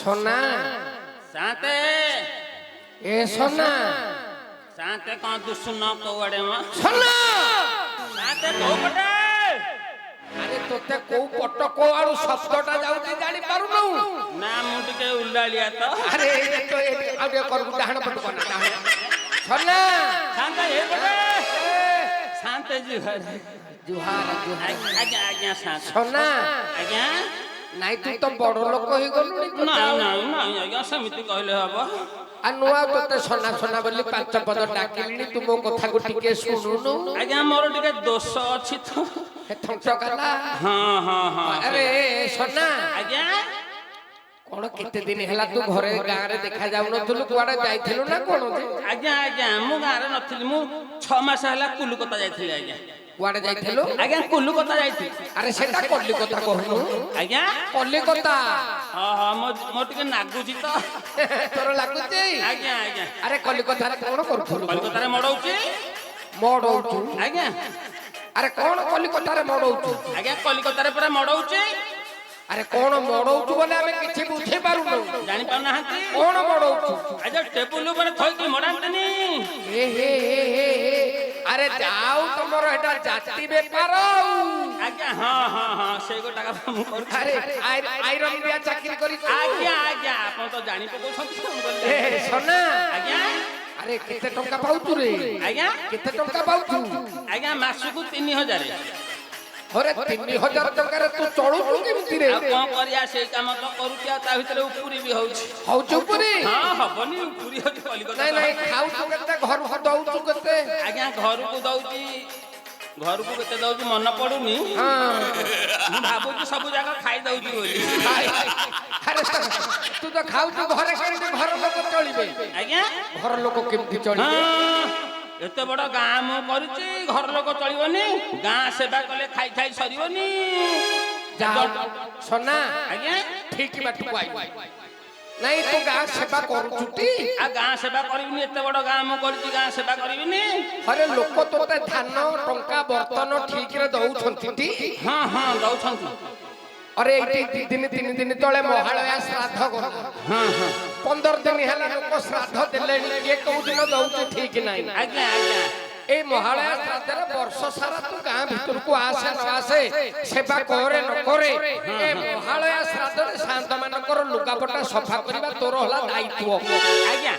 सोना साते ए सोना साते कौन तू सुनो कोवड़े में सोना साते को पटे अरे तोते को पट को आड़ू शब्दटा जाउती जानि पारु न ना मुंडी के उल्लालिया तो अरे तो आगे कर डाहण पट को ना सोना शांत हे पटे शांत जी जुहार जुहार आज्ञा आज्ञा शांत सोना आज्ञा नाइ तू तो बड़ लोक होई गलुनी ना आज्ञा समिति कहले हबो आ नुआ तोते सोना सोना बोली पांच पद डाकिलिनी तू मो कथा को टिके सुनुनु आज्ञा मोर टिके दोष अछि तो हे ठंटकला हां अरे सोना आज्ञा कोन केते दिन हला तू घरे गां रे देखा जाउ नथुलु कुआडे जाइथिलु ना कोन आज्ञा आज्ञा मु गां रे नथिली मु 6 मास हला कुलुकता जाइथिली आज्ञा कुआडे जाइथिलु आज्ञा कुलुकता जाइथिली अरे सेटा कलिकता कहनु आज्ञा कलिकता हां मो टिके नागुची तो तोर लागुची आज्ञा आज्ञा अरे कलिकता रे कोन करथुलु कलकत्ता रे मडौची मडौचु आज्ञा अरे कोन कलिकता रे मडौचु आज्ञा कलकत्ता रे पूरा मडौची अरे कोन मडौचु बोले हमें किछि बुझे पारु न जानि पाउ नाहंती कोन मडौचु आज्ञा टेबुल ऊपर थई की मडांतनी हे अरे जाऊ तमरो एटा जाति व्यापार आज्ञा हां से गो टाका मु कर अरे आयरन बिया चाकरी करी आज्ञा आज्ञा आपण तो जानि पको छथि ए सोना आज्ञा अरे केते टंका पाउतु रे आज्ञा केते टंका पाउतु आज्ञा मासुकु 3000 अरे 3000 टंका रे तू चळुतु केमति रे आ कोन करिया से काम तो करूची आ ता भीतर उपुरी भी होउची हौचु पुरी हां हबनी उपुरी होची कलिकता नहीं खाउ तू केते घर को दउतु केते आज्ञा घर को दउची घर को केते दउची मन पडुनी हां मु भाबुची सब जगह खाई दउची बोली अरे तू तो खाउ तू घरे केते घर लोक चलिबे आज्ञा घर लोक केमति चलिबे एते बड़ गां मु करूची घर लोक चलिबोनी गां सेवा कले खाई खाई सरिबोनी जा सोना आज्ञा ठीक बात आई नहीं तो गां सेवा करू छुटी आ गां सेवा करिबिनी एते बड़ गां मु करूची गां सेवा करिबिनी अरे लोक तोते धान टंका बर्तन ठीक रे दउ छंती हां दउ छंती अरे एटी तीन दिन तळे महालया श्राद्ध कर हां 15 दिन हला लोक श्राद्ध देले ये को दिन दउ ठीक नाही आज्ञा आज्ञा ए महालया श्राद्ध रे वर्ष सारा तू गां भीतर को आसे न आसे सेवा करे न करे ए महालया श्राद्ध रे शांत मानकर लुगापटा सफा करबा तोर हला दायित्व आज्ञा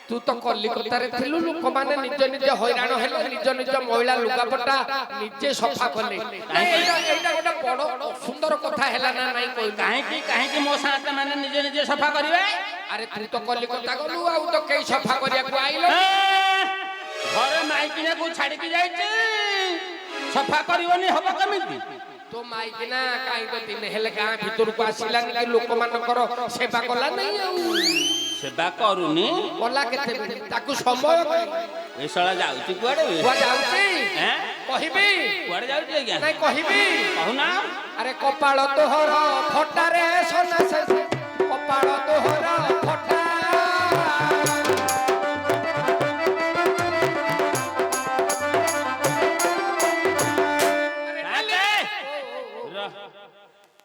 तू तो कलिकता रे थिलु लोक माने निज निज हैरान हेले निज निज महिला लुगापटा निजे सफा कले एटा गोटा बड़ सुंदर कथा हैला ना नाही कोइ काहे कि मो साथ माने निजे निजे सफा करिवे अरे तू तो कलिकता गलु आ तो केई सफा करिया को आइलो घरे माइकिने को छाडी के जाईची सफा करिवनी हबो कमिति तो माइकिना काई तो दिन हेले गां भीतर को आसिला कि लोक मानकर सेवा कला नहीं आ सेवा करूनी कला केते ताकू समय ए साला जाउची कुआडे हुआ जाउची हैं कहिबी कुआडे जाउची आज्ञा नहीं कहिबी कहूना अरे कपाळ तोहर फटा रे सोना से कपाळ तोहर फटा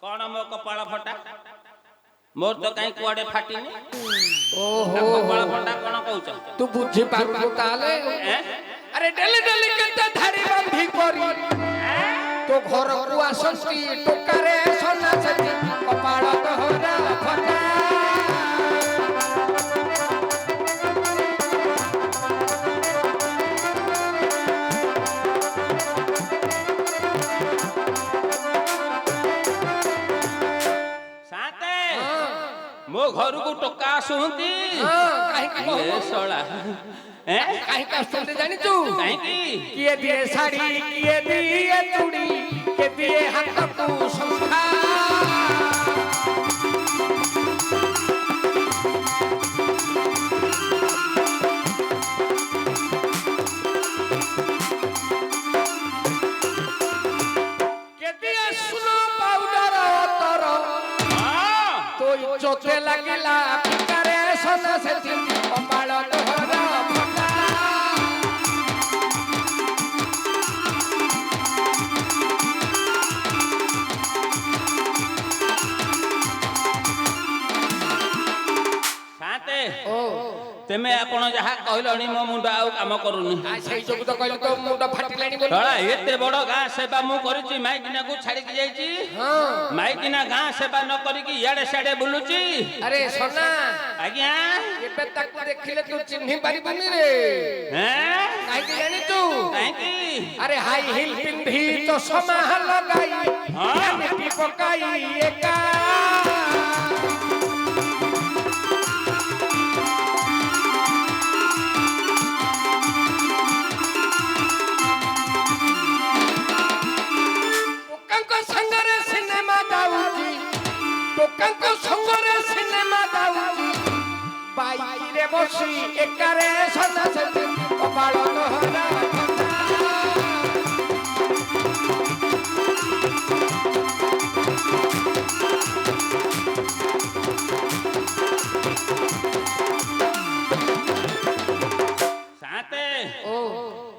कौन मो कपाळ फटा मोर तो काई कुआडे फाटिनी ओहो कपाळ फटा कोन कहउछ तू बुझी पारु ताले अरे डेली डेली केते धारी बांधी करी तो घर को आसंती टोकारे सोना सती कपाळ तोहरा फटा मो घर को टोका आसुंती काहे का ए सोला काहे का सुनते जानी तू काहे की किए दिए साड़ी किए दिए चूड़ी के दिए हाथ को संखा के दिए सुनो पाउडर तर तो चोते लागिला करे सोना से कपाळ तोहरा फटा ଓ ତେମେ ଆପଣ ଯାହା କହିଲଣି ମୋ ମୁଣ୍ଡ ଆଉ କାମ କରୁନି। ସେଇ ଯୋଗୁ ତ କହିଲ ତ ମୁଣ୍ଡ ଫାଟିଲାଣି ବୋଲି। ଶଳା ଏତେ ବଡ ଗାଁ ସେବା ମୁଁ କରିଛି, ମାଇକିନାକୁ ଛାଡିକି ଯାଇଛି। ମାଇକିନା ଗାଁ ସେବା ନ କରିକି ଇଆଡେ ସିଆଡେ ବୁଲୁଛି। ଆରେ ସନା ଆଜ୍ଞା ଏବେ ତାକୁ ଦେଖିଲେ ତୁ ଚିହ୍ନି ପାରିବୁନି ରେ। କାହିଁକି ଜାଣିଛୁ? କାହିଁକି? ଆରେ ହାଇ ହିଲ୍ ପିନ୍ଧି ଚଷମା ଲଗାଇ ଏମିତି ପକାଇ ଏକା ଟୋକାଙ୍କ ସାଙ୍ଗରେ ସିନେମା ଯାଉଛି, ଟୋକାଙ୍କ ସାଙ୍ଗରେ ସିନେମା ଯାଉଛି, ବାଇକରେ ବସି ଏକାରେ ସଦା ସଦା କପାଳ ଧରା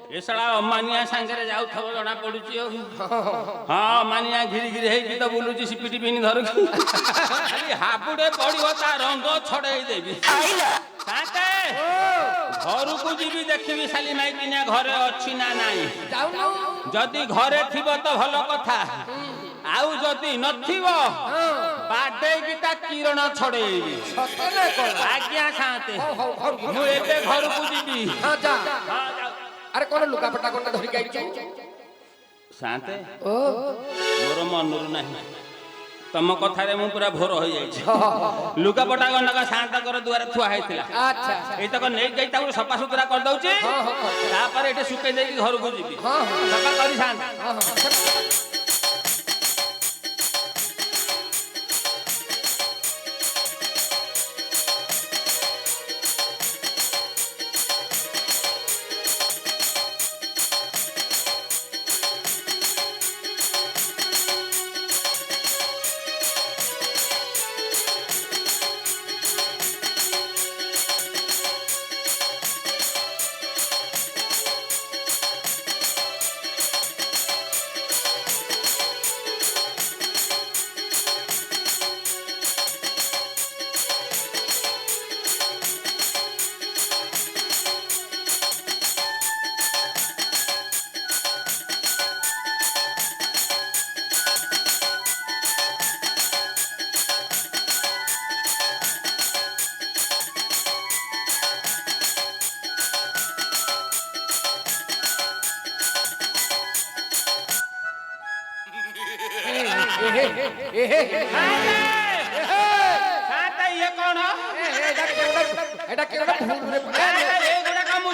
ଏ ଶଳା ଅମାନିଆ ସାଙ୍ଗରେ ଯାଉଥିବ ଜଣା ପଡୁଛି। ଆଉ ହଁ ଅମାନିଆ ଘିରି ଘିରି ହେଇକି ତ ବୁଲୁଛି ସିପିଟି ପିନି ଧରୁକି। ଖାଲି ହାବୁଡେ ପଡିବ ତା ରଙ୍ଗ ଛଡେଇ ଦେବି। ଘରକୁ ଯିବି ଦେଖିବି ଶାଲି ମାଇକିନିଆ ଘରେ ଅଛି ନା ନାଇଁ। ଯଦି ଘରେ ଥିବ ତ ଭଲ କଥା, ଆଉ ଯଦି ନଥିବ ବାଡେଇକି ତା କିରଣ ଛଡେଇବି। ଆଜ୍ଞା ସାନ୍ତେ ମୁଁ ଏବେ ଘରକୁ ଯିବି। ଆରେ କଣ ଲୁଗାପଟା କଣ ଧରିକି ଆଇଛୁ? ଶାନ୍ତେ ମୋର ମନରୁ ନାହିଁ, ତମ କଥାରେ ମୁଁ ପୁରା ଭୋର ହେଇଯାଇଛି। ଲୁଗାପଟା ଗଣ୍ଡକ ଶାନ୍ତଙ୍କର ଦୁଆରେ ଥୁଆ ହେଇଥିଲା, ଏଇତକ ନେଇ ଯାଇ ତାକୁ ସଫାସୁତୁରା କରିଦଉଛି। ତାପରେ ଏଠି ଶୁଖେଇ ଦେଇକି ଘରକୁ ଯିବି। ସଫା କରି ଶାନ୍ତ।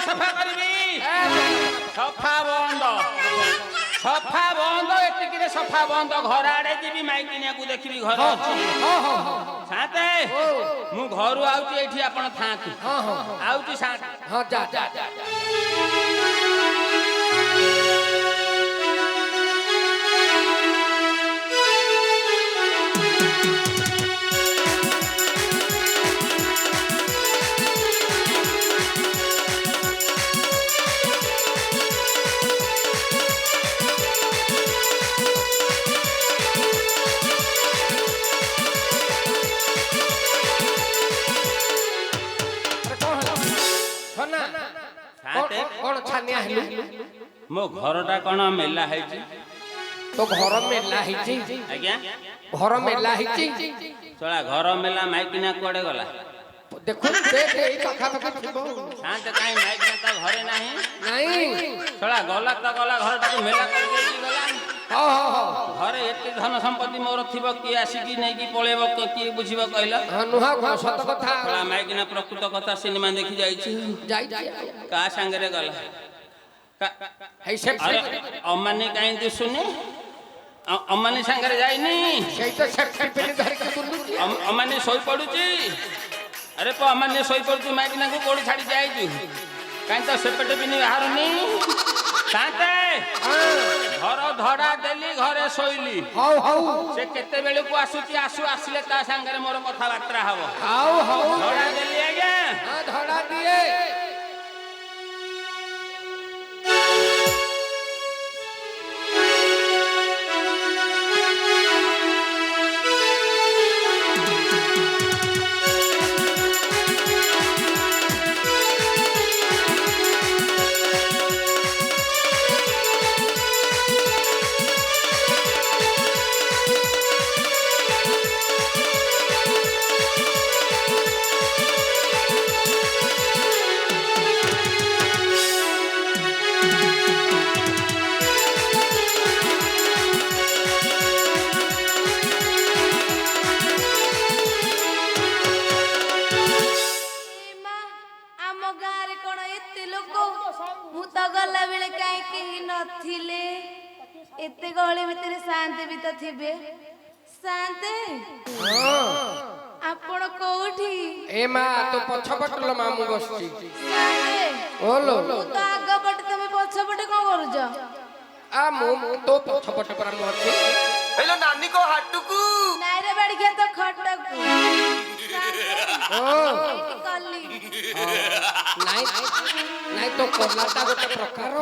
ସଫା କରିବି। ସଫା ବନ୍ଦ, ସଫା ବନ୍ଦ, ଏତିକିରେ ସଫା ବନ୍ଦ। ଘର ଆଡେ ଯିବି, ମାଇକିନିଆକୁ ଦେଖିବି ଘରେ ଅଛି। ସାନ୍ତେ ମୁଁ ଘରୁ ଆଉଛି, ଏଇଠି ଆପଣ ଥାଆନ୍ତୁ। ଆଉଛି ସାନ୍ତେ। କଣ ଛାନିଆ ହେଲୁ? ମୋ ଘରଟା କଣ ମେଲା ହେଇଛି? ତ ଘର ମେଲା ହେଇଛି? ଆଜ୍ଞା ଘର ମେଲା ହେଇଛି। ଶଳା ଘର ମେଲା, ମାଇକିନା କୁଆଡେ ଗଲା? ଦେଖୁ ଏଇ ପାଖାପାଖି ଥିବ। ଶାନ୍ତେ କାହିଁ ମାଇକିନା ତା ଘରେ ନାହିଁ? ନାଇଁ ଶଳା ଗଲା ତ ଗଲା, ଘରଟାକୁ ମେଲା କରିଦେଇକି ଗଲା। ଘରେ ଏତେ ଧନ ସମ୍ପତ୍ତି ମୋର ଥିବ, କିଏ ଆସିକି ନେଇକି ପଳେଇବ, କିଏ ବୁଝିବ କହିଲ? ସତ କଥା। ଶଳା ମାଇକିନା ପ୍ରକୃତ କଥା ସିନେମା ଦେଖି ଯାଇଛି। କାହା ସାଙ୍ଗରେ ଗଲା? ଅମାନି କାହିଁ ଦିଶୁନି? ଅମାନି ସାଙ୍ଗରେ ଯାଇନି? ଅମାନି ଶୋଇପଡୁଛି। ଆରେ ଅମାନି ଶୋଇପଡୁଛି, ମାଇକିନାକୁ କୋଉଠି ଛାଡି ଯାଇଛୁ? କାହିଁ ତ ସେପଟେ ବି ବାହାରୁନି। ଘର ଧଡା ଦେଲି, ଘରେ ଶୋଇଲି। ସେ କେତେବେଳକୁ ଆସୁଛି, ଆସିଲେ ତା ସାଙ୍ଗରେ ମୋର କଥାବାର୍ତ୍ତା ହବ। ଧଡା ଦେଲି ଆଜ୍ଞା। ଧଡା ଦିଏ। लोक मु तो गला बेले काई केही नथिले एते गहଳି ଭିତରେ शांति भी तो थिबे शांति आपण कोठी ए मा तो पछपटलो मामू बसची शांति ओलो मु तो आग पटे तमे पछ पटे को करूज आ मु तो पछपट पर हम अछि हेलो नानी को हाटुकू नाई रे बाड़ी के तो खटकू ओ कल्ली नाइ नाइ तो कोलाटा गोटे प्रकार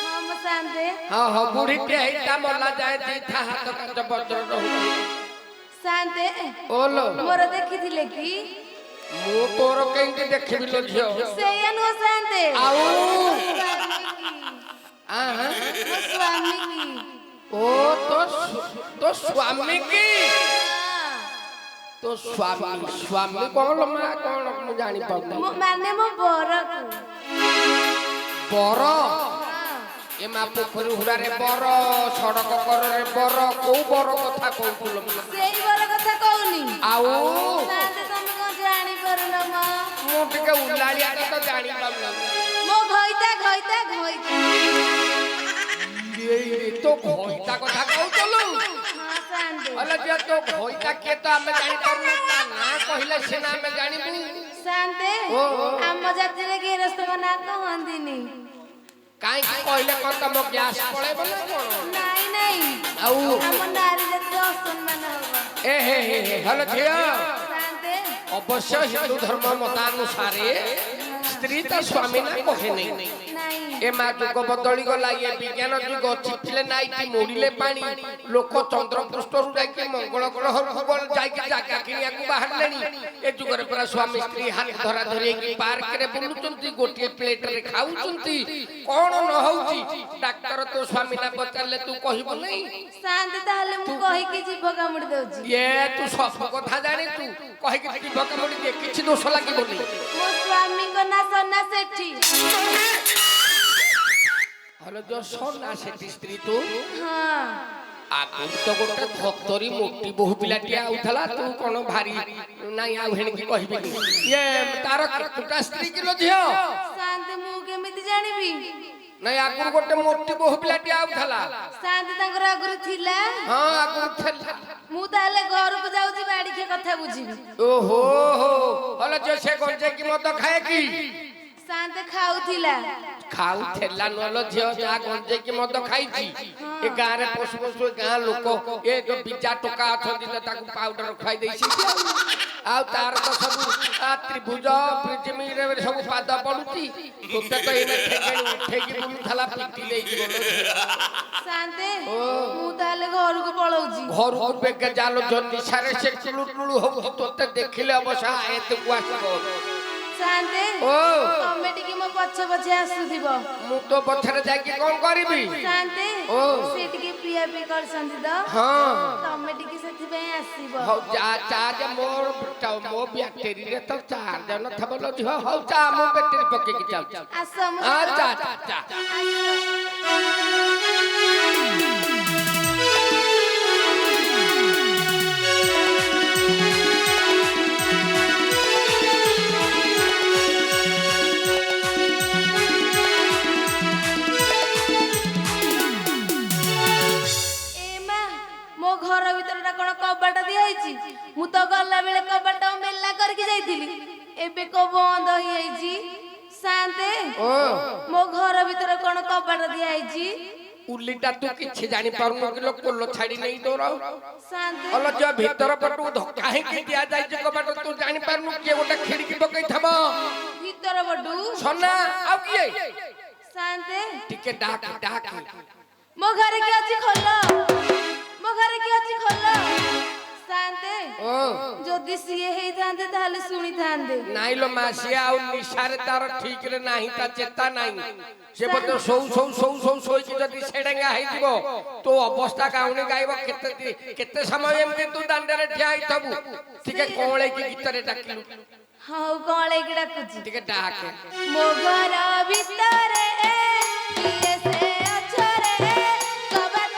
हम शांति हां हां बुढ़ी के हेटा मल्ला जाए दी था हाथ का बज्र रहू शांति ओलो मोर देखिथिले की मु तोर केंके देखिबि लो झियो सेयन हो शांति आऊ आ मो स्वामी की ओ तो स्वामी की तो स्वामी कौन मा कौन मु जानी पाऊ माने मो बर को बर ए मा पोखरी हुड़ा रे बर सड़क कर रे बर को बर कथा कहूल सेई बर कथा कहूनी आऊ शांति तमे को जानी परलो म मु टिके उलालिया तो जानी पाऊ मो घइता ये तो घोइता कथा कहू चलो हां शांति अले जे तो घोइता के तो हमें जानी पाऊ ना कहले सेना में जानी शांति हम जाति रे गेरस्त बना कहंदिनी काई कहले को तम गैस पळे बोले कोन नहीं आऊ हम नारी जाति असम्मान होबा ए हे हलो झियो शांति अवश्य हिंदू धर्म मतानुसारे स्त्री तो स्वामी ना कहे नहीं नहीं ए मा जुग बदली गला ये विज्ञान जुग चिपले नाइटी मोड़िले पानी लोक चंद्र पृष्ठ रु जाई के मंगल ग्रह भूगोल जाई के जागा किनिया को बाहर लेनी ए जुग रे पूरा स्वामी स्त्री हाथ धरा धरी के पार्क रे बुलुचंती गोटे प्लेट रे खाउचंती कोन न होउची डॉक्टर तो स्वामी ना पचारले तू कहिबो नहीं शांति ताले मु कहि के जीव कामुड़ देउची ये तू सब कथा जानी तू कहि के जीव कामुड़ी दे किछि दोष लागिबो नहीं मो स्वामी को ना सन्ना सेठी हलो जो सोना सेठी स्त्री तो हां आगु तो गोटे धक्तरी मोटी बहु पिलाटिया उठला तू कोन भारी नाही आ हेन की कहबी ये तार कुटा स्त्री किलो झियो शांति मु केमिति जानिबी नाही आगु गोटे मोटी बहु पिलाटिया उठला शांति तांकर आगुर थिला हां आगु थला मु ताले घर को जाउची बाड़ी के कथा बुझिबी ओहो हो हलो जो से गंजे की मत खाए की शांति खाउथिला खाऊ थेला नलो झियो जा गंजे की मत खाइची ए गारे पशु पशु गां लोक ए जो बिजा टोका अछंती त ताकू पाउडर खाइ देइसी आ तार तो सब आ त्रिभुज प्रिजमी रे सब पाद पडुची तोते तो एने ठेकेनी उठेकी बुलु थला पिटी देई बोलो शांति मु ताले घर को पळौची घर को बेग जालो जन्नी सारे से टुलु टुलु हो तोते देखिले अबसा एते कुआस शांति ओ तमे टिके मो पछ पछ आसुथिबो मु तो पथरे जाके कोन करबी शांति ओ से टिके पिया पी करसंती तो हां तमे टिके सेथि पे आसीबो हो जा चार्ज मोर मो बैटरी रे तो चार्ज न थबलो झ हो जा मो बैटरी पके की जाउ आसम आ जा मो घर भीतर कोन कबाट दियाइची मु तो गल्ला बेले कबाट मेला करके जाइथिली एबे को बंद होई आइची शांति ओ मो घर भीतर कोन कबाट दियाइची उल्लीटा तू किछि जानि पारनु कि लोग कोल्लो छाड़ी नहीं तोर शांति अल जो भीतर पटू धक्का ही कि दिया जाय जे कबाट तू जानि पारनु के गोटे खिड़की पकई थबो भीतर बडू सोना आ किए शांति टिके डाक मो घर के अछि खोलो मो घर के अछि खोलो शांति ओ जदि सिए हेई थांते ताले सुनी थांते नाइ लो मासिया आ निशारे तार ठीक रे नाही ता चेता नाही से बतो सौ कि जदि सेडेंगा हेई दिबो तो अवस्था गाउनी गाइबो केते समय एमते तू दांडरे ठिया ही थबु ठीक है कोळे की गीतरे डाकिलु हाउ कोळे की डाकुची ठीक है डाक मो घर भीतर किए से अछरे कबाट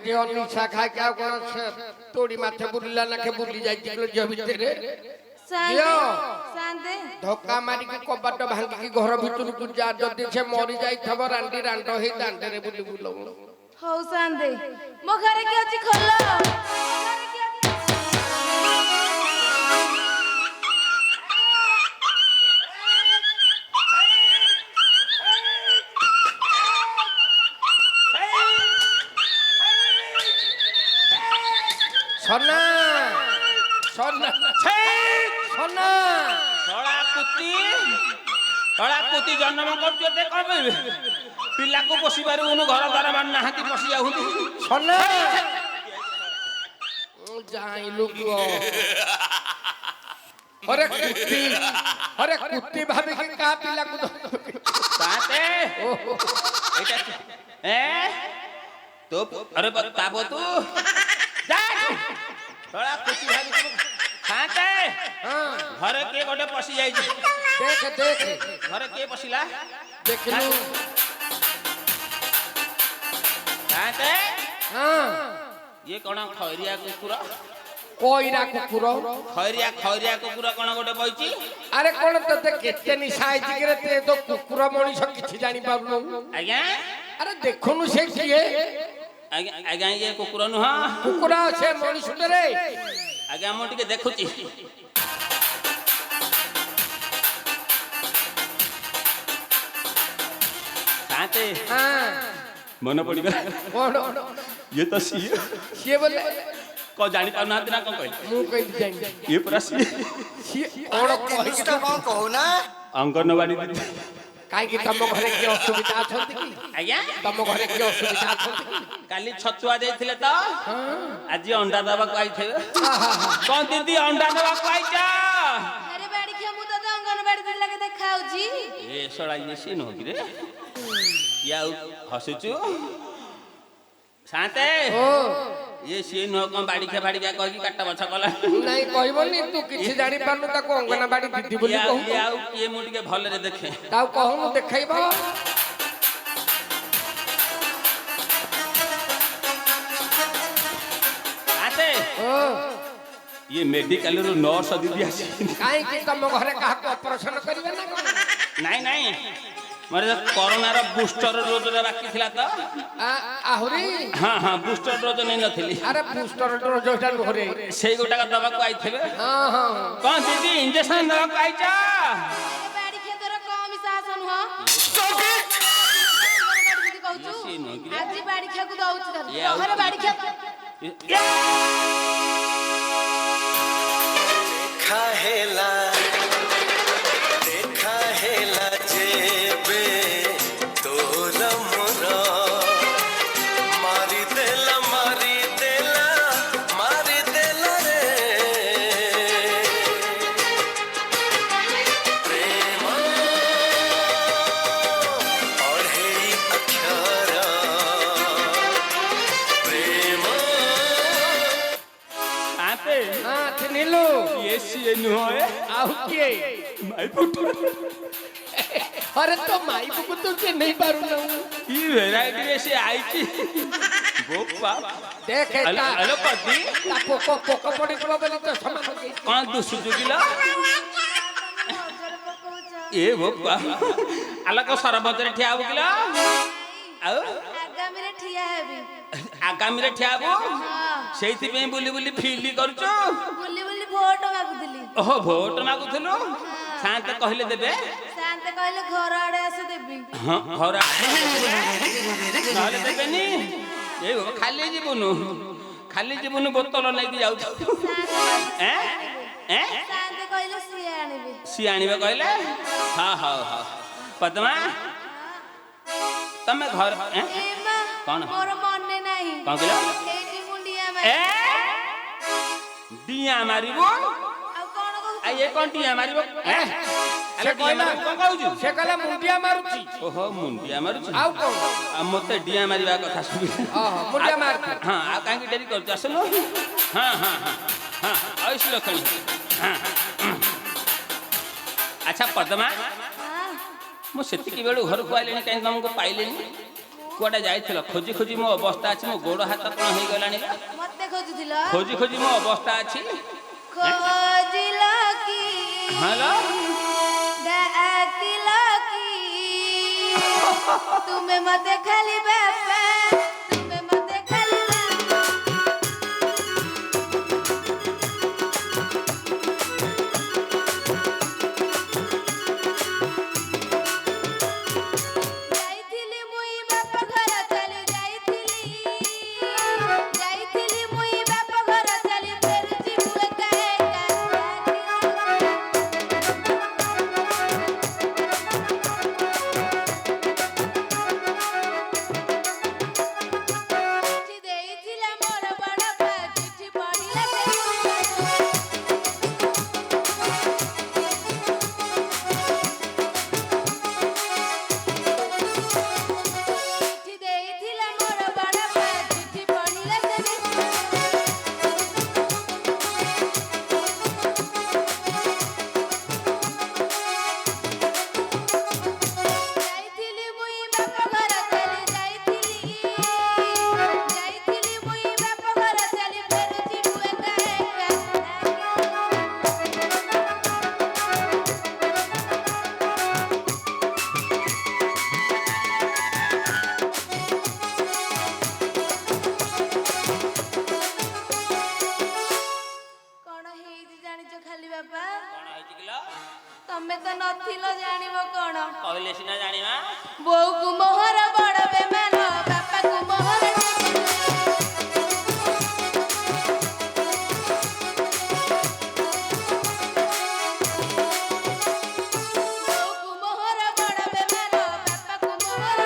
ଏଠି ଅନିଶା ଖାଇକି ଆଉ କଣ ତୋଡି ମାଛ ବୁଲିଲା ନାଖେ ବୁଲି ଯାଇଛି ଝିଅ ଭିତରେ ଶାନ୍ତେ ଧକ୍କା ମାରିକି କବାଟ ଭାଙ୍ଗିକି ଘର ଭିତରକୁ ଯା ଯଦି ସେ ମରି ଯାଇଥିବ ରାଣ୍ଡି ରାଣ୍ଡ ହେଇ ଦାଣ୍ଡରେ ବୁଲି ବୁଲଉ ହଉ ଶାନ୍ତେ ମୋ ଘରେ କିଏ ଅଛି ଖୋଲ সোনা সোনা সোনা ଶଳା କୁତି ଜନ୍ମ କରୁଛୁ ଏତେ କଣ କହିବେ ପିଲାକୁ ପୋଷି ପାରିବୁନୁ ଘର ଦ୍ୱାର ମାନ ନାହାନ୍ତି ପଶି ଯାଉଛନ୍ତି সোনা যাইলু গো अरे कुत्ती भाभी के का पिला को साथे एटा ए तो अरे बताबो तू जा थोड़ा कुत्ती भाभी को साथे हां घरे के गोटे पसी जाई देख देख घरे के पसिला देखलू साथे हां ये कोन खैरिया कुकुर कोइरा कुकुर खैरिया कुकुर कोन गोटे बइची अरे कोन तते केते निसाई जिगरे ते तो कुकुर मଣିଷ କିଛି ଜାଣି पारुनु आज्ञा अरे देखुनु से किए आज्ञा आज्ञा ये कुकुर नु हां कुकुर से मଣିଷ रे आज्ञा मो टिके देखुची साथे हां मन पड़िबा कोन ये तो से बोले को जानी पाउ ना ना को कहले मु कहि जाई ये पूरा से कोन कहि तो कौन कहू ना अंगनवाड़ी दीदी काई कि तम घरे के असुविधा अछंती कि आज्ञा तम घरे के असुविधा अछंती कि काली छतुआ देथिले तो आज अंडा दबा को आइथे कोन दीदी अंडा दबा को आइचा अरे बाड़ी के मु तो अंगनवाड़ी दिला के देखाउ जी ए सड़ा ये सीन हो कि रे या हसुचु साथे ओ ये सीन हो कोन बाड़ी के कह की काटा बछ कला नहीं कहबोनी तू किछि जानि पानु ताको अंगनवाड़ी दीदी बोली कहू या ये मुटी के भले रे देखे ताऊ कहूनु देखाइबो साथे ओ ये मेडिकल रो नर्स दीदी आसी काई कि तम घरे काहा को ऑपरेशन करिवे ना कोन नहीं नहीं मारे कोरोना रो बूस्टर डोज रे बाकी थिला तो आहुरी हां हां बूस्टर डोज नहीं नथिली अरे बूस्टर डोज जोटा घरे सेई गोटा का दबा को आइथिबे हां हां कोन दीदी इंजेक्शन दबा को आइचा अरे बाड़ी के तोरा कम शासन हो अंगनवाड़ी कहू सीन हो कि आज बाड़ी के को दउछ ये कर आउ- घरे बाड़ी के देखा हेला जेबे तोरा मोरा मारी देला रे प्रेम और हे अक्षरा प्रेम आते हां थिनिलु ये सीए नु होए आउ के माई पुट अरे तो माई को तो से नहीं पारु ना ई वैरायटी रे से आईची बोपा देख हेलो हेलो पति ता पोको पोको पड़ी को बोली तो समान हो गई कौन दुसु जुगिला ए बोपा आला को सरबत रे ठिया बुगिला आउ आगामी रे ठिया हेबी आगामी रे ठिया बो हां सेइति पे बुली बुली फीली करचो बुली बुली भोट मागुदिली ओहो भोट मागुथलो शांत कहले देबे शांत कहले घर आड़े आसे देबी हां घर कहले देबेनी ए खाली जीवनु बोतल लेके जाउ हैं हैं शांत कहले सिए आनिबी सी आनिबे कहले हां हां हां पद्मा तमे घर हैं ए मां कौन? मोर मने नाही कौन कहला? एटी मुंडिया ए मारी दिया मारिबो आ कोन कहू आ ये कोन दिया मारिबो हैं से कहला कोन कहू से कहला मुंडिया मारुची ओहो मुंडिया मारुछ आउ कोन आ मते डिया मारिबा कथा सुबि मुंडिया मारती हां आ कांगी डेरी करछ असलो हां हां हां हां आइस लखनी हां अच्छा पद्मा हां मो सेति की बेलु घर को आइलेनी काई तुमको पाइलेनी मु କୁଆଡ଼େ ଯାଇଥିଲ? ଖୋଜି ଖୋଜି ମୋ ଅବସ୍ଥା ଅଛି, ମୋ ଗୋଡ଼ ହାତ କ'ଣ ହେଇଗଲାଣି? ମତେ ଖୋଜୁଥିଲ? ଖୋଜି ଖୋଜି ମୋ ଅବସ୍ଥା ଅଛି। ଖୋଜିଲ କି ହ୍ୟାଲୋ ଡାକିଲ କି ତୁମେ ମତେ ଖାଲି ବାପା, ତୁମେ ମତେ ଖାଲି ବାପା। ଯାଇଥିଲି ମୁଇଁ ବାପ ଘର ଚାଲି ଯାଇଥିଲି, ଯାଇଥିଲି ମୁଇଁ ବାପ ଘର ଚାଲି ଫେରୁଛି ମୁଁ ଏକା ଏକା। ଚିଠି ଦେଇଥିଲା ମୋର ବଡ଼ ପା, ଚିଠି ପଢ଼ିଲା ଚିଠି ଦେଇଥିଲା ମୋର ବଡ଼ ପା, ଚିଠି ପଢ଼ିଲା ଯାଇଥିଲି ମୁଇଁ ବାପ ଘର ଚାଲି ଯାଇଥିଲି, ଯାଇଥିଲି ମୁଇଁ ବାପ ଘର ଚାଲି ଫେରୁଛି ମୁଁ ଏକା ଏକା। କଣ ହେଇଛି ଜାଣିଛ ଖାଲି ବାପା? କ'ଣ ହେଇଛି କିଲ? ତମେ ତ ନଥିଲ, ଜାଣିବ କଣ? କହିଲେ ସିନା ଜାଣିବା। ବୋଉକୁ ମୋହର ବଡ଼ ବେମାନ, ବାପାକୁ ମୋହର ବୋଉକୁ ମୋହର ବଡ଼ ବେମାନ, ବାପାକୁ ମୋହର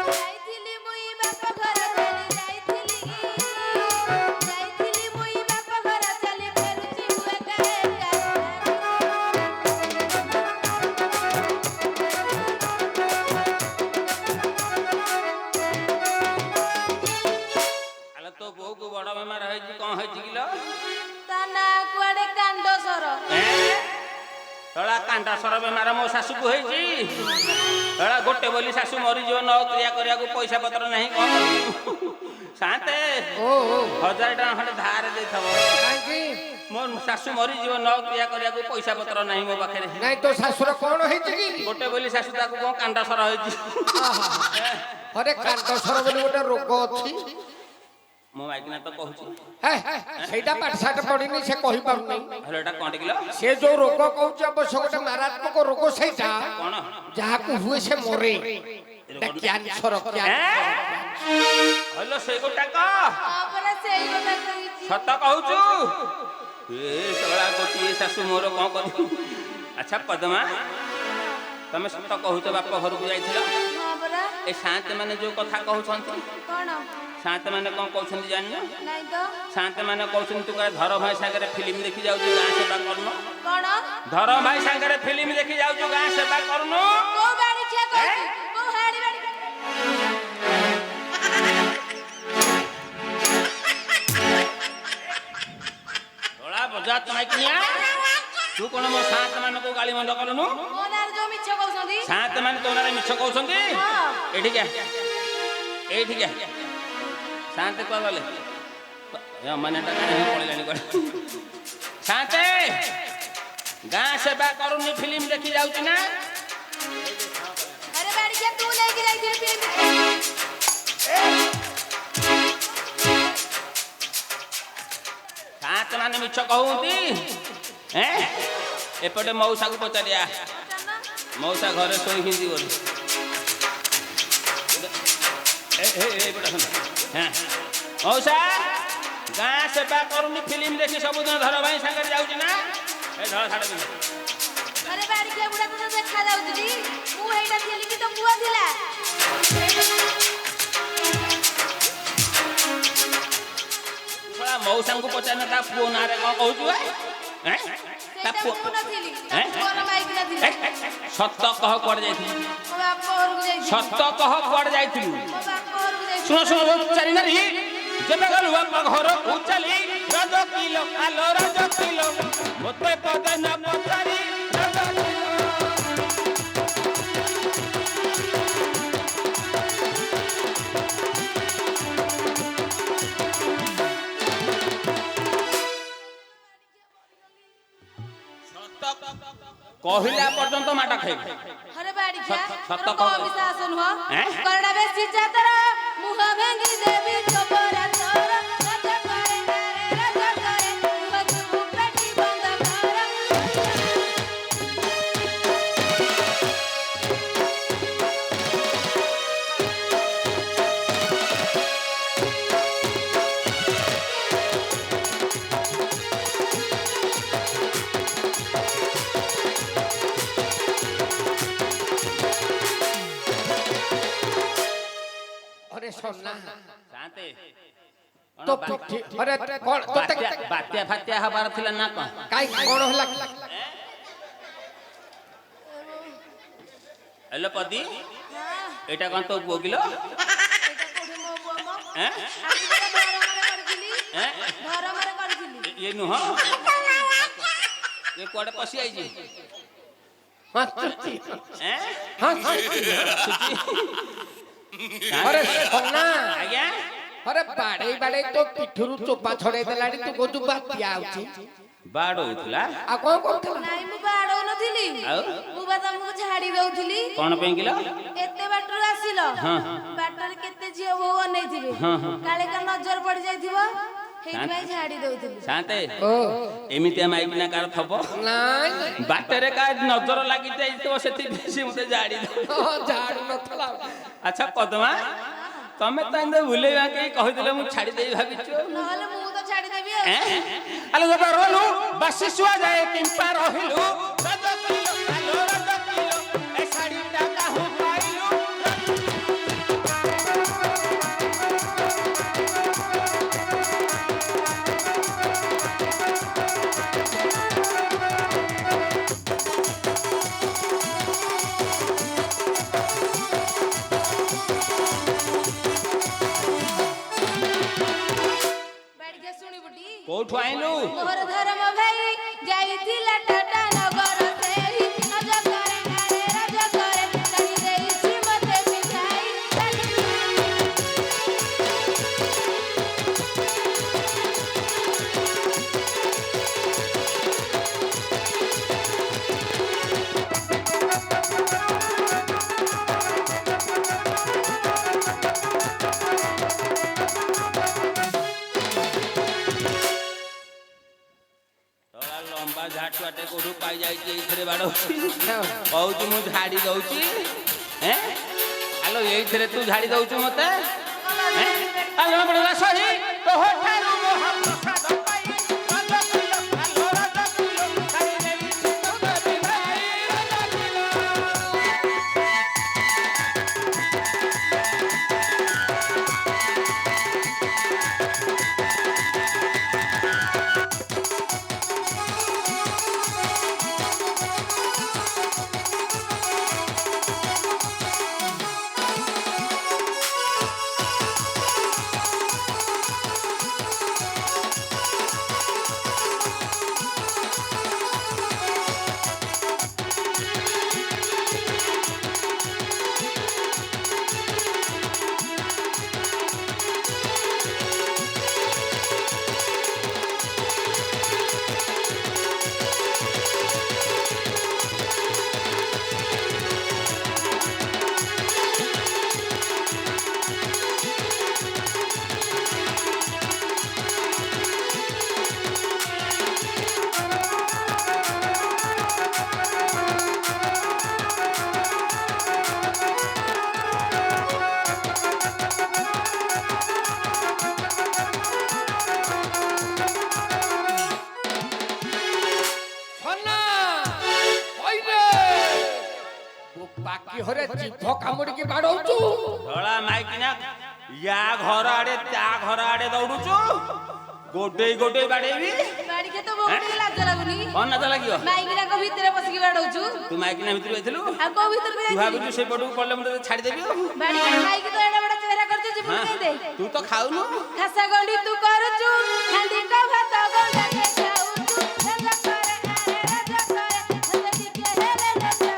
ଯାଇଥିଲି ମୁଇଁ ବାପ ଘର ଚାଲି ଯାଇଥିଲି, ଯାଇଥିଲି ମୁଇଁ ବାପ ଘର ଚାଲି ଫେରୁଛି ମୁଁ ଏକା ଏକା। ଆଲୋ ତୋ ବୋଉକୁ ବଡ଼ ବେମାର ହେଇଛି, କ'ଣ ହେଇଛି କିଲ? ତା ନାଁ କୁଆଡ଼େ କାଣ୍ଡସର। ତଳା କାଣ୍ଡାସର ବେମାର ମୋ ଶାଶୁକୁ ହେଇଛି। ତଳା ଗୋଟେ ବୋଲି ଶାଶୁ ମରିଯିବ, ନ କ୍ରିୟା କରିବାକୁ ପଇସା ପତ୍ର ନାହିଁ, କ'ଣ କରିବୁ? ଶାନ୍ତେ 1000 ଟଙ୍କା ଖଣ୍ଡେ ଧାର ଦେଇଥବ। କାହିଁକି? ମୋ ଶାଶୁ ମରିଯିବ, ନ କ୍ରିୟା କରିବାକୁ ପଇସା ପତ୍ର ନାହିଁ ମୋ ପାଖରେ। ନାଇଁ ତୋ ଶାଶୁର କ'ଣ ହେଇଛି କି? ଗୋଟେ ବୋଲି ଶାଶୁ, ତାକୁ କ'ଣ କାଣ୍ଡାସର ହେଇଛି। ଅରେ କାଣ୍ଡସର ବୋଲି ଗୋଟେ ରୋଗ ଅଛି। ମୁଁ ମାଇକିନା ତ କହୁଛି। ସେଇଟା ପାଠଶାଠ ପଢିନି, ସେ କହିପାରୁନି। ହେଲେ ଏଟା କ'ଣ କିଲ? ସେ ଯୋଉ ରୋଗ କହୁଛି ଅବଶ୍ୟ ଗୋଟେ ମାରାତ୍ମକ ରୋଗ, ସେଇଟା କ'ଣ? ଯାହାକୁ ହୁଏ ସେ ମରେ। କ୍ୟାନ୍ସର। ହଲୋ ସେଇ ଗୋଟାକ ହଁ ପରା, ସେଇ କଥା କହିଛି। ସତ କହୁଛୁ? ଏ ସଳା ଗୋଟିଏ ଶାଶୁ ମୋର, କ'ଣ କରିବୁ? ଆଚ୍ଛା ପଦ୍ମା, ତମେ ସତ କହୁଛ ବାପ ଘରକୁ ଯାଇଥିଲ? ହଁ ପରା। ଏ ସାନ୍ତେ ମାନେ ଯୋଉ କଥା କହୁଛନ୍ତି, କଣ? ସାନ୍ତେ ମାନେ କ'ଣ କହୁଛନ୍ତି ଜାଣିଛ? ନାଇଁ ତ। ସାନ୍ତେ ମାନେ କହୁଛନ୍ତି ତୁ କାଳେ ଧର ଭାଇ ସାଙ୍ଗରେ ଫିଲ୍ମ ଦେଖି ଯାଉଛୁ, ଗାଁ ସେବା କରୁନୁ। କଣ? ଧର ଭାଇ ସାଙ୍ଗରେ ଫିଲ୍ମ ଦେଖି ଯାଉଛୁ, ଗାଁ ସେବା କରୁନୁ। କୋଉ ବାଡ଼ି ଖିଆ କହିଛି? କୋଉ ହାଡ଼ି ବାଡ଼ି? ଧଳା ବଜା ତମାଇକିନିଆ, ତୁ କ'ଣ ମୋ ସାନ୍ତେ ମାନଙ୍କୁ ଗାଳି ମନ୍ଦ କଲୁନୁ? ମୋ ନାଁରେ ଯୋଉ ମିଛ କହୁଛନ୍ତି। ସାନ୍ତେ ମାନେ ତୋ ନାଁରେ ମିଛ କହୁଛନ୍ତି? ହଁ। ଏଇଠିକି ଆ, ଏଇଠିକି ଆ। ଶାନ୍ତେ କୁଆ ଗଲେ? ମାନେ ପଳେଇଲାଣି କୁଆଡ଼େ। ଶାନ୍ତେ ଗାଁ ସେବା କରୁନି, ଫିଲ୍ମ ଦେଖି ଯାଉଛି ନା? ଆରେ ବାଡ଼ି ଖିଆ ତୁ ନେଇକି ଯାଇଥିଲି ଫିଲ୍ମ। ଶାନ୍ତେ ମାନେ ମିଛ କହୁନ୍ତି। ଏପଟେ ମଉସାକୁ ପଚାରିଆ, ମଉସା ଘରେ ଶୋଇଛନ୍ତି ବୋଲି। ମଉସା ଗାଁ ସେବା କରୁନି, ଫିଲ୍ମ ଦେଖି ସବୁଦିନ ଧର ଭାଇ ସାଙ୍ଗରେ ଯାଉଛି ନା? ଏ ଧର ଛାଡ଼ ପିନ୍ଧ। ଆରେ ବାଡ଼ି ଖିଆ ବୁଢ଼ା ତ ଦେଖା ଯାଉଛି। ମୁଁ ହେଇଟା ଥିଲି କି ତୋ ପୁଅ ଥିଲା? ମଉସାଙ୍କୁ ପଚାରିନା ତା ପୁଅ ନାଁରେ କ'ଣ କହୁଛୁ? ତା ପୁଅ ସତ କହ କୁଆଡ଼େ ଯାଇଥିଲୁ? ସତ କହ କୁଆଡ଼େ ଯାଇଥିଲୁ? ଶୁଣ ଶୁଣ ଚାରି ନାରୀ, ଯେବେ ଗଲୁ ବାପ ଘରକୁ ଚାଲି ରଜ କିଲୋ ଆଲୋ ରଜ କିଲୋ ମୋତେ ପଦେ ନ ପଚାରି ରଜ କିଲୋ କହିଲା ପର୍ଯ୍ୟନ୍ତ ମାଡ ଖାଇବେ हरे बाड़ी जा सत को विश्वास नुह हैं? करड़ा बेसी जातर मुह भेंगी देवी चोपरा तोर रज करे मुह जुबु पेटी बंद कर अरे सोना शांति तो अरे कौन तो बात्या फात्या हबार थिला ना कौन काई कौन होला हेलो पदी एटा कौन तो बोगिलो एटा कोठी मो बुआ मो हैं आजि बड़ा धरमरे करथिली हैं धरमरे करथिली ये नु हां ये कोडे पसी आई जी हां हैं हां अरे सोना आज्ञा अरे बाड़े बाड़े तो पिठुरु चोपा छड़े देलाडी तू को जुबा पिया आउची बाड़ होतला आ कोन कोन नाई मु बाडो नथिली आउ मु बा तुमको झाड़ी दउथिली कोन पेंगिलो एते बाटरू आसिलो बाटर केते झियो भो अनैथिबे काले का नजर पड़ जाइथिबो हेइ भाई झाड़ी दउथिली शांते ओ एमितिया माइकिना कार थबो नाई बाटेरे का नजर लागि जाई तो सेति बेसी मते जाडी दो झाड़ नथला अच्छा पद्मा तमे त इंदे भुलेबा के कहि देले मु छाडी देई भाबिछु नहले मु तो झाड़ी देबी आलो जब रोलु बसी सुआ जाए किंपा रहिलु रज किलो आलो रज किलो ए साड़ी टाका हो पाइलु बैठ के सुनी बुटी कोठु आइलु मोर धर्म भाई जाइथिला टाटा नगर सेही रज करे कहि देइछि मते मिठाई तोला लंबा झाटुआटे कोठु पाई जाई जे इथरे बाडो कहू मु झाड़ी दउची हैं आलो एइथरे तू झाड़ी दउछु मते हैं आलो बडला सही तो होठारू मोह प्रसाद पाई रज किलो आलो रज किलो खाई देली तो बिभाई रज किलो बाकी हरे जीभ कामुड़ी के बाड़ौचू धड़ा माइकिना या घर आड़े ता घर आड़े दौड़ुचु गोडे गोडे बाड़ेबी बाड़ी के तो बहुत लाज लागुनी कोन ना लागियो माइकिना को भीतर पसिकी बाडौचु तू माइकिना भीतर बैठलु आ को भीतर तू भी भाबुचु से पडू पडले मते छाडी देबी बाड़ी के माइकी तो एडा बड़ा चेहरा करते जीवन दे दे ତୁ ତ ଖାଉନୁ ଖାସା ଗଣ୍ଡି ତୁ କରୁଛୁ ହାଣ୍ଡି କ ଭାତ ଗଣ୍ଡା କେ ଖାଉଛୁ ରାଜା କରେ ଆରେ ରାଜା କରେ ହେଲେ ଟିକେ ହେଲେ ରାଜା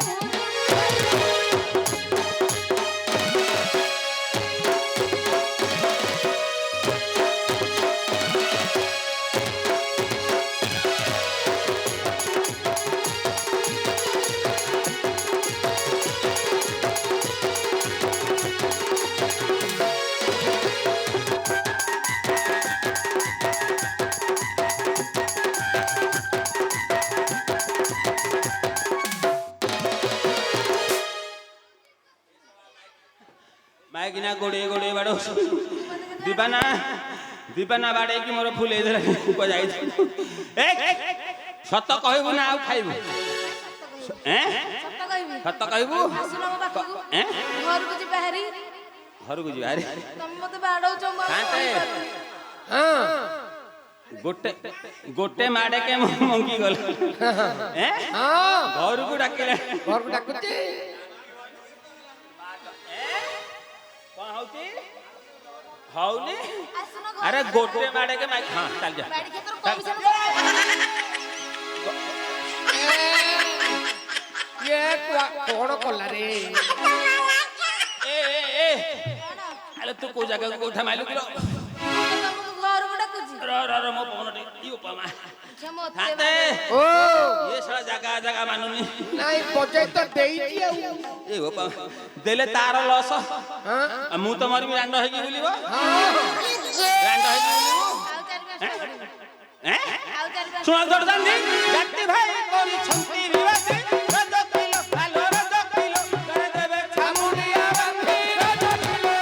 ମାଇକିନା ଗୋଡେ ଗୋଡେ ବାଡ ଦିବାନା ଦିବାନା ବାଡେଇକି ମୋର ଫୁଲେଇ ଦେଲା ଯାଇଛି ସତ କହିବୁ ନା ଆଉ ଖାଇବୁ ସତ କହିବି ସତ କହିବୁ ଆସୁନ ମୋ ପାଖକୁ ଘରକୁ ଯିବା ହାରି ଘରକୁ ଯିବା ଆରେ ତମେ ମତେ ବାଡଉଛ ମୁଁ ଆଉ କହିପାରୁନି। ଗୋଟେ ଗୋଟେ ମାଡେକେ ମଙ୍ଗି ଗଲ ଘରକୁ ଡାକିଲା ଘରକୁ ଡାକୁଛି କଣ ହଉଛି ହଉନି ଆସୁନ ଘରକୁ। ଆରେ ଗୋଟେ ମାଡେକେ ହଁ ଚାଲ ଯା ବାଡି କ୍ଷେତ୍ର କମିଶନ କରିବ। ଇଏ କଣ କଲା ରେ ଆରେ ତୁ କୋଉ ଜାଗାକୁ କୋଉଠା ମାଇଲୁ କିଲୋ ମୁଁ ତମକୁ ଘରକୁ ଡାକୁଛି ର ମୋ ପବନ ଟିକେ ଉପମା ଆଚ୍ଛା, ମତେ ଖାତେ ଓ ଏ ସାରା ଜାଗା ଜାଗା ମାନୁନି ନାଇଁ ବଜେଇ ତ ଦେଇଛି ଆଉ ଏ ଉପମା ଦେଲେ ତାର ଲସ ହଁ ମୁଁ ତ ମରିବି ରାଣ୍ଡ ହେଇକି ବୁଲିବ ହଁ ରାଣ୍ଡ ହେଇକି ବୁଲିବ ଆଉ ଚାରି ପାଞ୍ଚଟା ପଡିବ। ଆଉ ଚାରି ପାଞ୍ଚଟା ଶୁଣ ଜୋର ଜାନି ଜାତି ଭାଇ କରିଛନ୍ତି ବିବାଦୀ ରଜ କିଲୋ ଆଲୋ ରଜ କିଲୋ করে দেবে ଛାମୁଣ୍ଡିଆ ବାନ୍ଧି ରଜକିଲୋ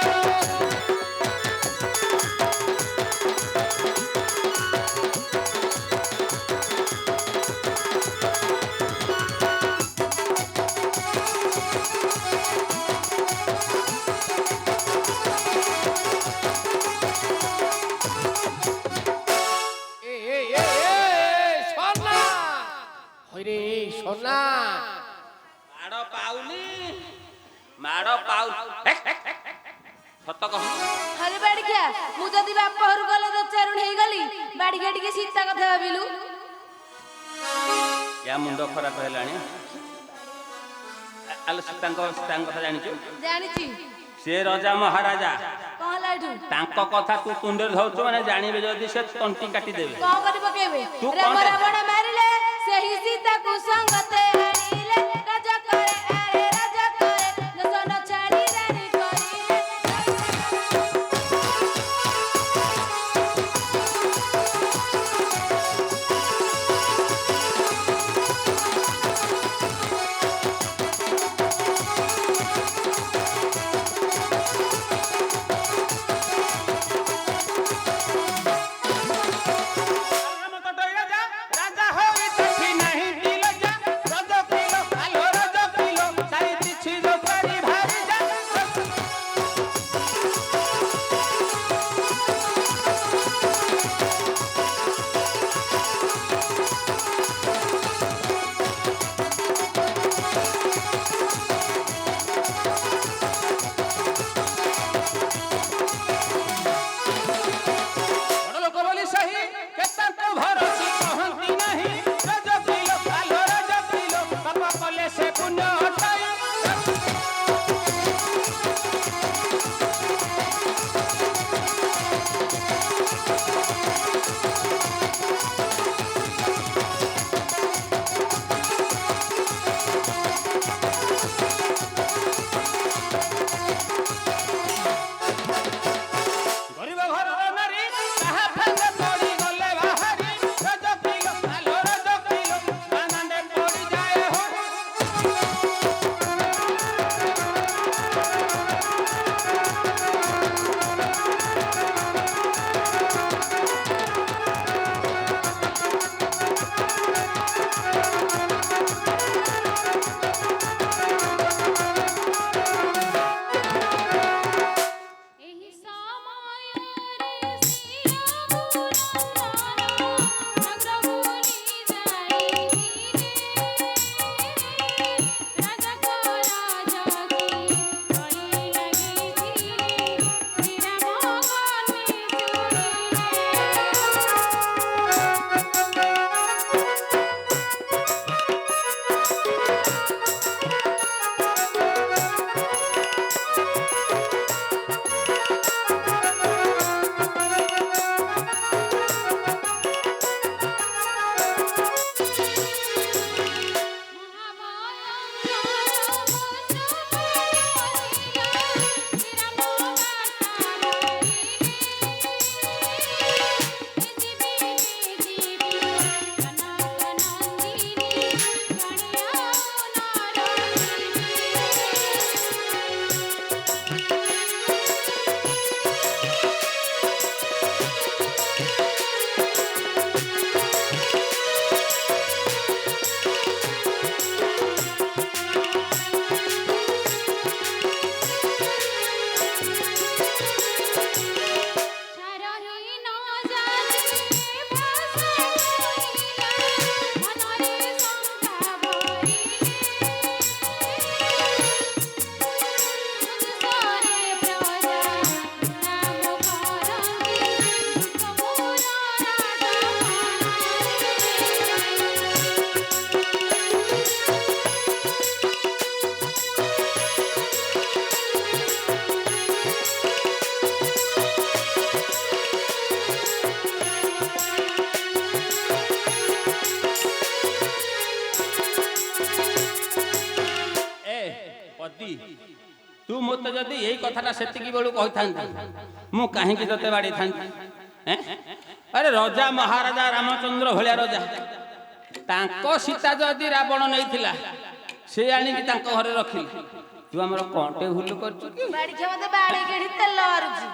সোনা হইরে সোনা ମାଡ ପାଉ ସତ କହ ହରେ ବାଡିଖିଆ ମୁଁ ଯଦି ବାପ ଘରୁ ଗଲେ ତ ଚାରୁଣ ହେଇଗଲି ବାଡିଖିଆ ଟିକେ ସୀତା କଥା ଭାବିଲୁ ୟା ମୁଣ୍ଡ ଖରାପ ହେଲାଣି ଆଲୋ ତାଙ୍କ କଥା ଜାଣିଛୁ ଜାଣିଛି ସେ ରଜା ମହାରାଜା କଣ ହେଲା ଏଠୁ ତାଙ୍କ କଥା ତୁ ତୁଣ୍ଡରେ ଧରୁଛୁ ମାନେ ଜାଣିବେ ଯଦି ସେ ତଣ୍ଟି କାଟିଦେବେ କଣ କରି ପକେଇବେ ତୁ ରାମ କଣ- ରାବଣ ମାରିଲେ ସେହି ସୀତାକୁ ସଙ୍ଗତେ ଆଣିଲେ ରାଜା କରେ ଆରେ ରାଜା କରେ ଦଶନ ଛାଡି ରାଣୀ କରିଲେ ରାଜା ହୋଇ ସେଠି ନାହିଁ ରଜ କିଲୋ ଆଲୋ ରଜ ମତେ ଯଦି ଏଇ କଥାଟା ସେତିକି ବେଳୁ କହିଥାନ୍ତି ମୁଁ କାହିଁକି ତତେ ବାଡେଇଥାନ୍ତି? ଆରେ ରଜା ମହାରାଜା ରାମଚନ୍ଦ୍ର ଭଳିଆ ରଜା, ତାଙ୍କ ସୀତା ଯଦି ରାବଣ ନେଇଥିଲା ସେ ଆଣିକି ତାଙ୍କ ଘରେ ରଖିଲି। ତୁ ଆମର କଣ୍ଟେ ଭୁଲ କରୁଛୁ କି? ବାଡିକି ମତେ ବାଡିକି ତେଲ ମାରୁଛି,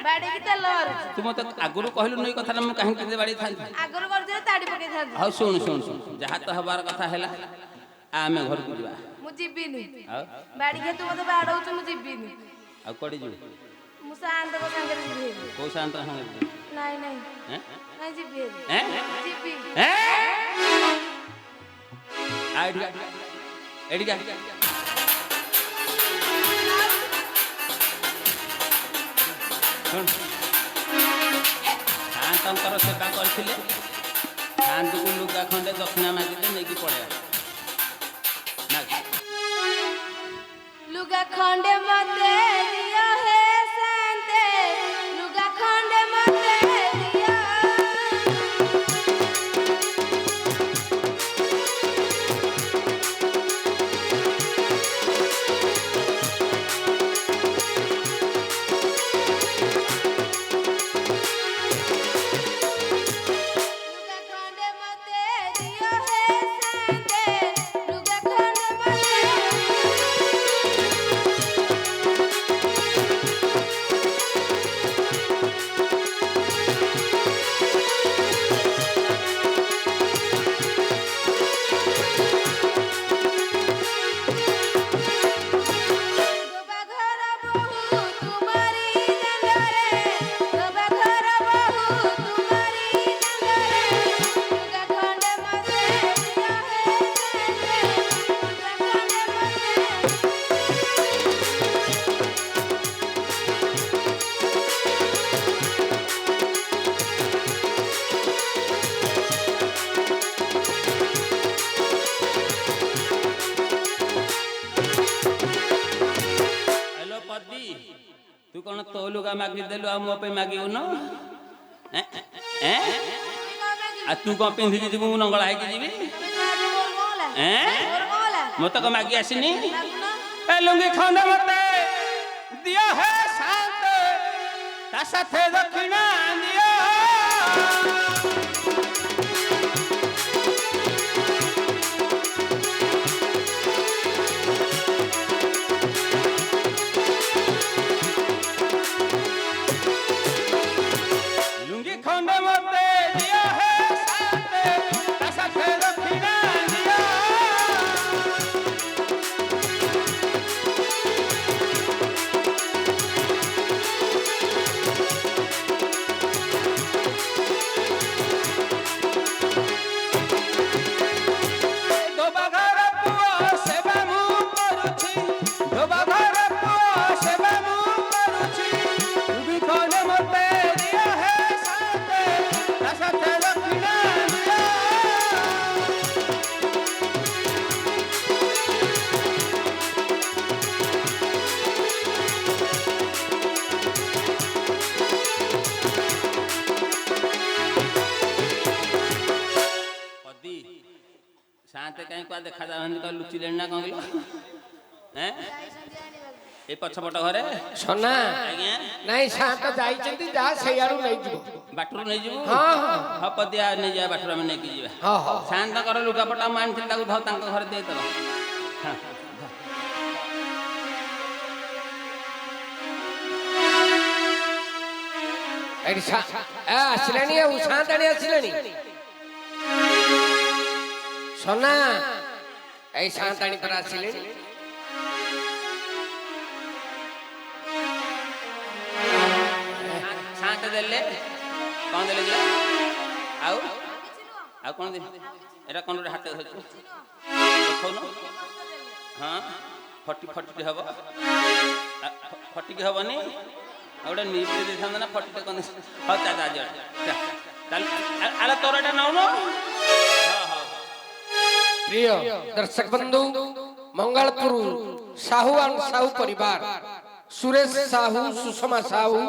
ବାଡିକି ତେଲ ମାରୁଛି। ତୁ ମତେ ଆଗରୁ କହିଲୁ ଏଇ କଥାଟା ମୁଁ କାହିଁକି ତତେ ବାଡେଇଥାନ୍ତି? ଆଗରୁ କରିଥିଲେ ତାଡି ପକେଇଥାନ୍ତି। ହଉ ଶୁଣୁ ଶୁଣୁ ଶୁଣୁ, ଯାହା ତ ହବାର କଥା ହେଲା, ଆମେ ଘରକୁ ଯିବା। ମୁଁ ଯିବିନି, ଆଉ ବାଡିକି ତୁ ମତେ ବାଡଉଛୁ, ମୁଁ ଯିବିନି। ଆଉ କୁଆଡେ ଯିବୁ? ମୁଁ ଶାନ୍ତଙ୍କ ସାଙ୍ଗରେ ଯିବି। କୋଉ ଶାନ୍ତ ସାଙ୍ଗରେ ଯିବୁ? ନାଇଁ ନାଇଁ ନାଇଁ ଯିବି, ଯିବି। ଏଠିକା ଶାନ୍ତଙ୍କର ସେବା କରିଥିଲେ, ଶାନ୍ତକୁ ଲୁଗା ଖଣ୍ଡେ ଦକ୍ଷିଣା ମାଗିଲେ ନେଇକି ପଳେଇବା। ଲୁଗା ଖଣ୍ଡେ ମତେ ଦିଅ ହେ ଶାନ୍ତେ, ଲୁଗା ଖଣ୍ଡେ ମତେ ଦିଅ। ଲୁଗା ଖଣ୍ଡେ ମତେ ଦିଅ ହେ ଶାନ୍ତେ, ଲୁଗା ଖଣ୍ଡେ ମତେ। ଗୋବା ଘର ବହୁ ତୁମରି ଦାଣ୍ଡରେ, ଗୋବା ଘର ବହୁ ତୁମରି ଦାଣ୍ଡରେ। ଲୁଗା ଖଣ୍ଡେ ମତେ ଦିଅ ହେ ଶାନ୍ତେ, ଲୁଗା ଖଣ୍ଡେ ମତେ। हेलो पदी, तू कौन तो लुगा मागिदेलु आ मो पे मागिबुन? आ तू कौन पिंधिकी जीवु मु नंगला हैकी जीवी? मते को मागी आसिनी? ए लुंगी खंडे मते दिया है शांत, ता साथे दक्षिणा दिया। लुंगी खंडे मते दिया है शांत, ता साथे दक्षिणा दिया। धोबा घर पुआ सेवा मु करूछि, धोबा घर पुआ सेवा मु करूछि। लुंगी खंडे मते दिया है शांत, ता साथे दक्षिणा दिया। पदी शांत कहीं कुआ देखा जाऊँ तो लुचि लेना कौन किलो? ए पछपट घरे सोना आज्ञा ନାଇଁ ଶାନ୍ତ ଯାଇଛନ୍ତି, ଯାହା ସେଇଆଡୁ ନେଇଯିବ। बाटरू नहीं जीवु? हाँ हाँ हाँ पदिया नहीं जाए बाटरू में नहीं कीजिए। हाँ हाँ शांत कर लुगापटा मान थी ताकू धो तांको घर दे तलो। हाँ ଏଠି ଆସିଲାଣି, ଆଉ ଶାନ୍ତାଣୀ ଆସିଲାଣି। सोना ଏଇ ଶାନ୍ତାଣୀ ପରା ଆସିଲେଣି। शांत देले कौन देले जे? आउ आउ कौन दे? एरा कौन रे हाथ धरछु? देखो न। हाँ फटी फटी हबो। फटी के हबनी? आउडा नीपे दे थांदा ना फटी कौन? हाँ ता जा जा। चल आला तोराटा नाउ न? हाँ हाँ प्रिय दर्शक बंधु, मंगलपुर साहू और साहू परिवार, सुरेश साहू, सुषमा साहू,